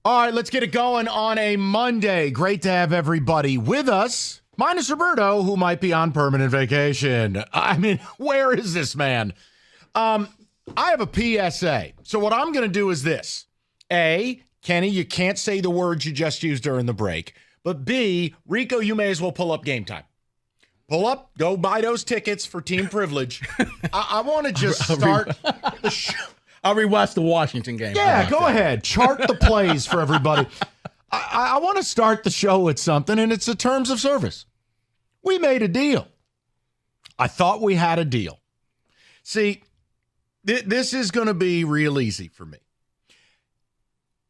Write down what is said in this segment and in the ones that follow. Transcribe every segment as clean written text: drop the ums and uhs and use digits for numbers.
All right, let's get it going on a Monday. Great to have everybody with us, minus Roberto, who might be on permanent vacation. I mean, where is this man? I have a PSA. So what I'm going to do is this. A, Kenny, you can't say the words you just used during the break. But B, Rico, you may as well pull up Game Time. Pull up, go buy those tickets for Team Privilege. I want to just start the show. I'll rewatch the Washington game. Yeah, go ahead. Chart the plays for everybody. I want to start the show with something, and it's the terms of service. We made a deal. I thought we had a deal. See, this is going to be real easy for me.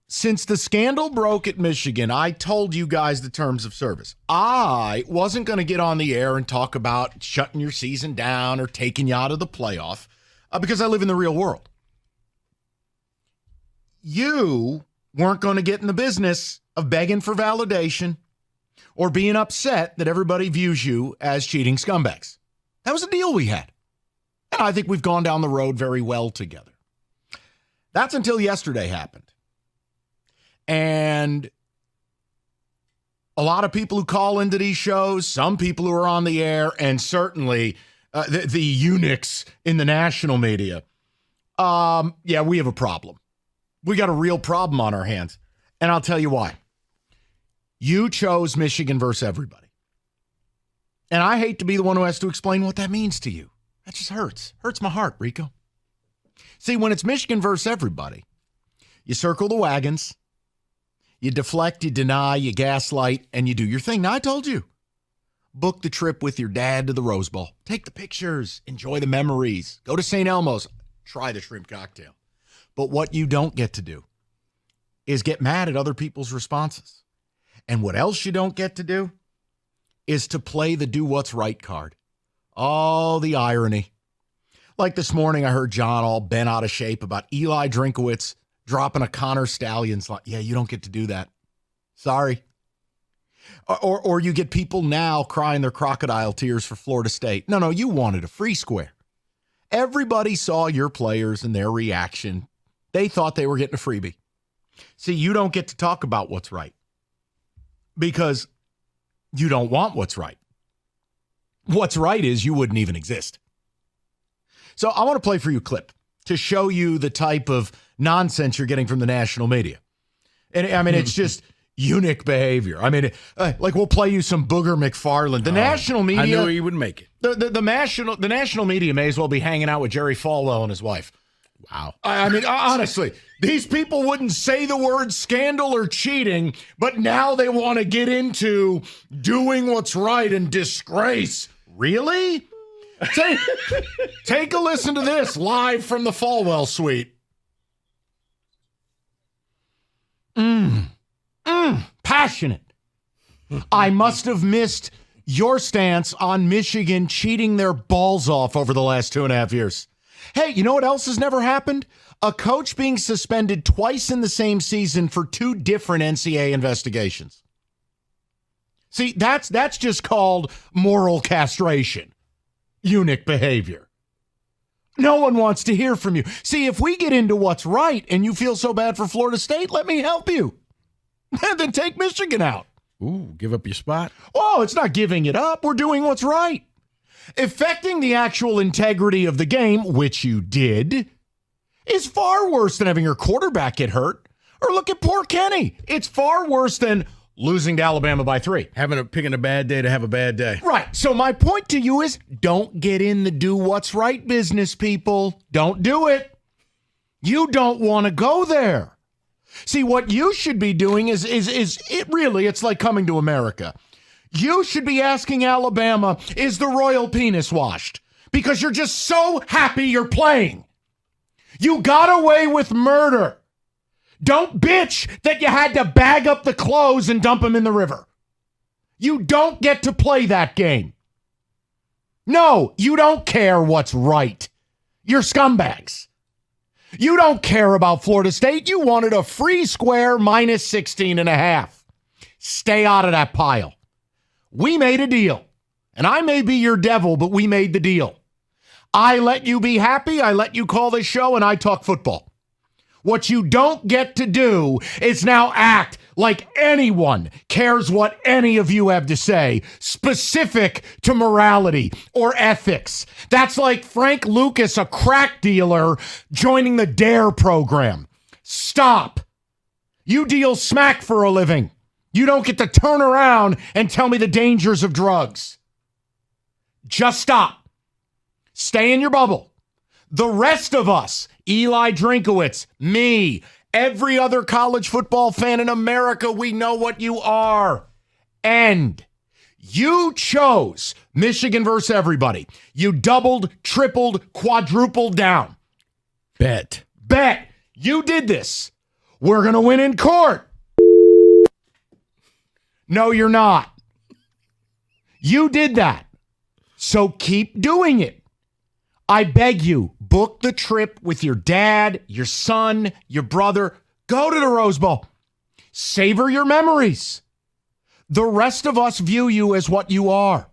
Since the scandal broke at Michigan, I told you guys the terms of service. I wasn't going to get on the air and talk about shutting your season down or taking you out of the playoff because I live in the real world. You weren't going to get in the business of begging for validation or being upset that everybody views you as cheating scumbags. That was a deal we had. And I think we've gone down the road very well together. That's until yesterday happened. And a lot of people who call into these shows, some people who are on the air, and certainly the eunuchs in the national media, yeah, we have a problem. We got a real problem on our hands, and I'll tell you why. You chose Michigan versus everybody. And I hate to be the one who has to explain what that means to you. That just hurts. Hurts my heart, Rico. See, when it's Michigan versus everybody, you circle the wagons, you deflect, you deny, you gaslight, and you do your thing. Now, I told you. Book the trip with your dad to the Rose Bowl. Take the pictures. Enjoy the memories. Go to St. Elmo's. Try the shrimp cocktail. But what you don't get to do is get mad at other people's responses. And what else you don't get to do is to play the do what's right card. Oh, the irony. Like this morning, I heard John all bent out of shape about Eli Drinkowitz dropping a Connor Stalions line. Yeah, you don't get to do that. Sorry. Or you get people now crying their crocodile tears for Florida State. No, you wanted a free square. Everybody saw your players and their reaction. They thought they were getting a freebie. See, you don't get to talk about what's right because you don't want what's right. What's right is you wouldn't even exist. So I want to play for you a clip to show you the type of nonsense you're getting from the national media. And I mean, it's just eunuch behavior. I mean, like we'll play you some Booger McFarland. The national media. I knew he would make it. The national media may as well be hanging out with Jerry Falwell and his wife. Wow. I mean, honestly, these people wouldn't say the word scandal or cheating, but now they want to get into doing what's right and disgrace. Really? Take a listen to this live from the Falwell suite. Passionate. I must have missed your stance on Michigan cheating their balls off over the last 2.5 years. Hey, you know what else has never happened? A coach being suspended twice in the same season for 2 different NCAA investigations. See, that's just called moral castration. Eunuch behavior. No one wants to hear from you. See, if we get into what's right and you feel so bad for Florida State, let me help you. Then take Michigan out. Ooh, give up your spot? Oh, it's not giving it up. We're doing what's right. Affecting the actual integrity of the game, which you did, is far worse than having your quarterback get hurt. Or look at poor Kenny. It's far worse than losing to Alabama by 3. Picking a bad day to have a bad day. Right. So my point to you is don't get in the do what's right business, people. Don't do it. You don't want to go there. See, what you should be doing is it's like coming to America. You should be asking Alabama, is the royal penis washed? Because you're just so happy you're playing. You got away with murder. Don't bitch that you had to bag up the clothes and dump them in the river. You don't get to play that game. No, you don't care what's right. You're scumbags. You don't care about Florida State. You wanted a free square minus 16.5. Stay out of that pile. We made a deal. And I may be your devil, but we made the deal. I let you be happy. I let you call this show, and I talk football. What you don't get to do is now act like anyone cares what any of you have to say, specific to morality or ethics. That's like Frank Lucas, a crack dealer, joining the DARE program. Stop. You deal smack for a living. You don't get to turn around and tell me the dangers of drugs. Just stop. Stay in your bubble. The rest of us, Eli Drinkowitz, me, every other college football fan in America, we know what you are. And you chose Michigan versus everybody. You doubled, tripled, quadrupled down. Bet. You did this. We're going to win in court. No, you're not. You did that. So keep doing it. I beg you, book the trip with your dad, your son, your brother. Go to the Rose Bowl. Savor your memories. The rest of us view you as what you are.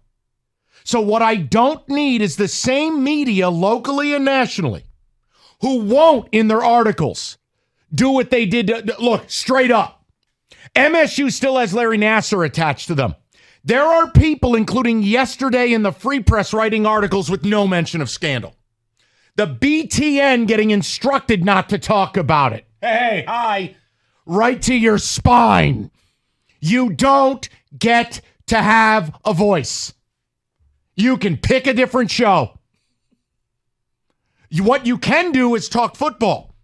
So what I don't need is the same media locally and nationally who won't, in their articles, do what they did. Look, straight up. MSU still has Larry Nassar attached to them. There are people, including yesterday in the Free Press, writing articles with no mention of scandal. The BTN getting instructed not to talk about it. Hey, hi. Right to your spine. You don't get to have a voice. You can pick a different show. What you can do is talk football.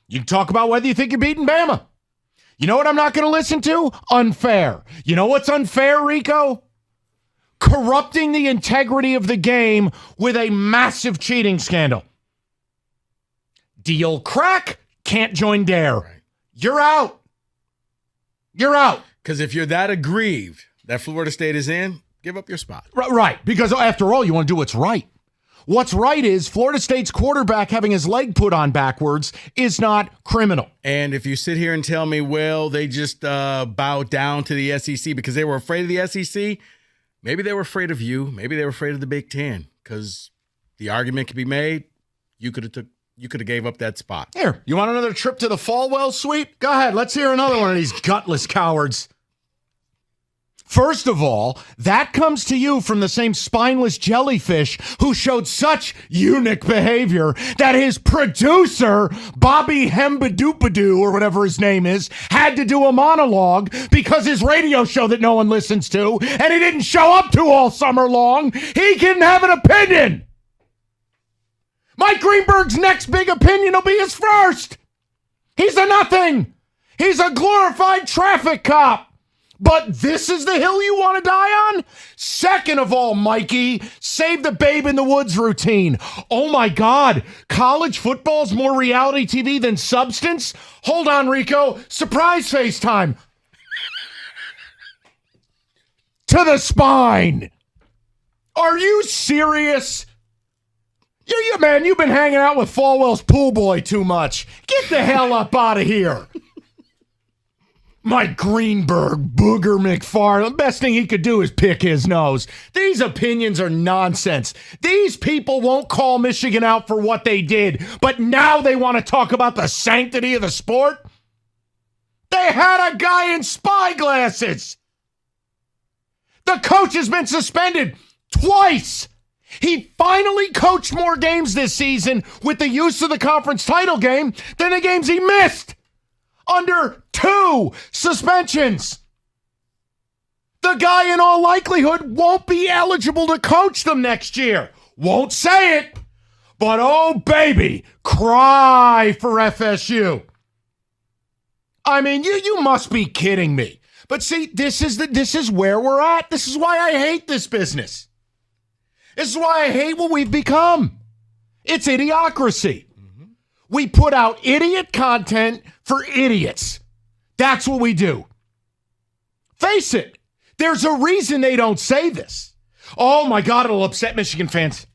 You can talk about whether you think you're beating Bama. You know what I'm not going to listen to? Unfair. You know what's unfair, Rico? Corrupting the integrity of the game with a massive cheating scandal. Deal crack, can't join DARE. Right. You're out. You're out. Because if you're that aggrieved that Florida State is in, give up your spot. Right. Because after all, you want to do what's right. What's right is Florida State's quarterback having his leg put on backwards is not criminal. And if you sit here and tell me, well, they just bowed down to the SEC because they were afraid of the SEC, maybe they were afraid of you. Maybe they were afraid of the Big Ten because the argument could be made. You could have gave up that spot. Here, you want another trip to the Falwell Suite? Go ahead. Let's hear another one of these gutless cowards. First of all, that comes to you from the same spineless jellyfish who showed such eunuch behavior that his producer, Bobby Hembadoopadoo, or whatever his name is, had to do a monologue because his radio show that no one listens to, and he didn't show up to all summer long, he can have an opinion. Mike Greenberg's next big opinion will be his first. He's a nothing. He's a glorified traffic cop. But this is the hill you want to die on? Second of all, Mikey, save the babe in the woods routine. Oh my God, college football's more reality TV than substance? Hold on, Rico. Surprise FaceTime. To the spine. Are you serious? Man, you've been hanging out with Falwell's pool boy too much. Get the hell up out of here. Mike Greenberg, Booger McFarland, the best thing he could do is pick his nose. These opinions are nonsense. These people won't call Michigan out for what they did, but now they want to talk about the sanctity of the sport? They had a guy in spy glasses. The coach has been suspended twice. He finally coached more games this season with the use of the conference title game than the games he missed. Under 2 suspensions. The guy in all likelihood won't be eligible to coach them next year. Won't say it, but oh baby, cry for FSU. I mean, you must be kidding me. But see, this is where we're at. This is why I hate this business. This is why I hate what we've become. It's idiocracy. We put out idiot content for idiots. That's what we do. Face it. There's a reason they don't say this. Oh my God, it'll upset Michigan fans.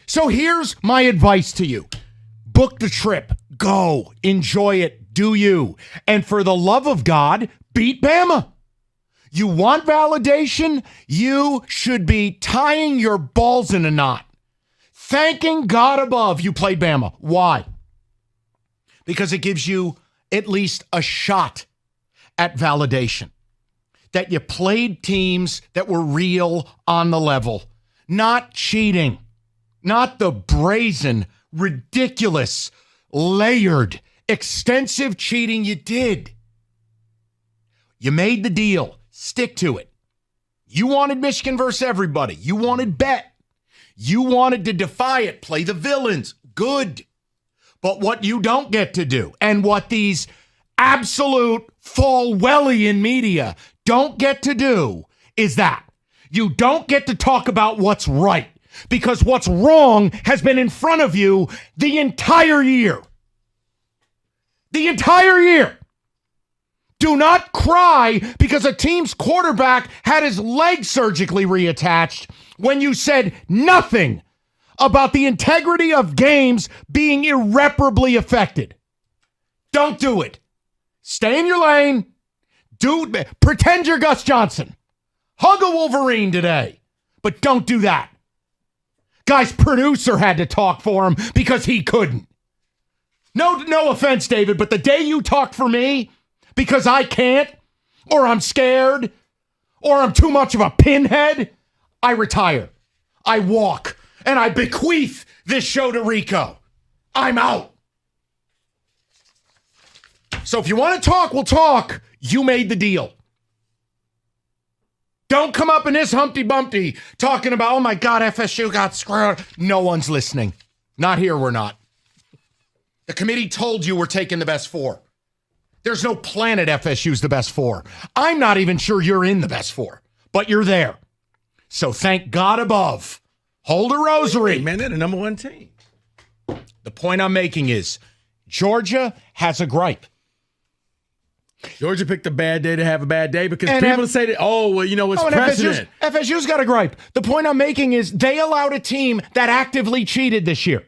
So here's my advice to you. Book the trip. Go. Enjoy it. Do you. And for the love of God, beat Bama. You want validation? You should be tying your balls in a knot. Thanking God above you played Bama. Why? because it gives you at least a shot at validation that you played teams that were real on the level, not cheating, not the brazen, ridiculous, layered, extensive cheating you did. You made the deal. Stick to it. You wanted Michigan versus everybody. You wanted bet. You wanted to defy it, play the villains. Good. But what you don't get to do, and what these absolute Falwellian media don't get to do, is that you don't get to talk about what's right, because what's wrong has been in front of you the entire year. The entire year. Do not cry because a team's quarterback had his leg surgically reattached when you said nothing about the integrity of games being irreparably affected. Don't do it. Stay in your lane. Pretend you're Gus Johnson. Hug a Wolverine today, but don't do that. Guy's producer had to talk for him because he couldn't. No offense, David, but the day you talk for me because I can't, or I'm scared, or I'm too much of a pinhead, I retire. I walk, and I bequeath this show to Rico. I'm out. So if you want to talk, we'll talk. You made the deal. Don't come up in this Humpty Bumpty talking about, oh my God, FSU got screwed. No one's listening. Not here, we're not. The committee told you we're taking the best four. There's no planet FSU's the best four. I'm not even sure you're in the best four, but you're there. So thank God above. Hold a rosary. Hey, man, they're the number one team. The point I'm making is Georgia has a gripe. Georgia picked a bad day to have a bad day because people say that, it's precedent. FSU's got a gripe. The point I'm making is they allowed a team that actively cheated this year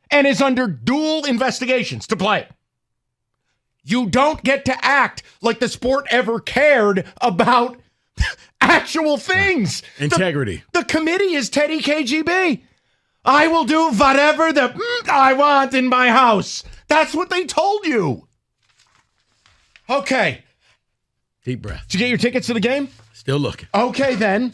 and is under dual investigations to play. You don't get to act like the sport ever cared about actual things. Integrity. The committee is Teddy KGB. I will do whatever I want in my house. That's what they told you. Okay. Deep breath. Did you get your tickets to the game? Still looking. Okay, then.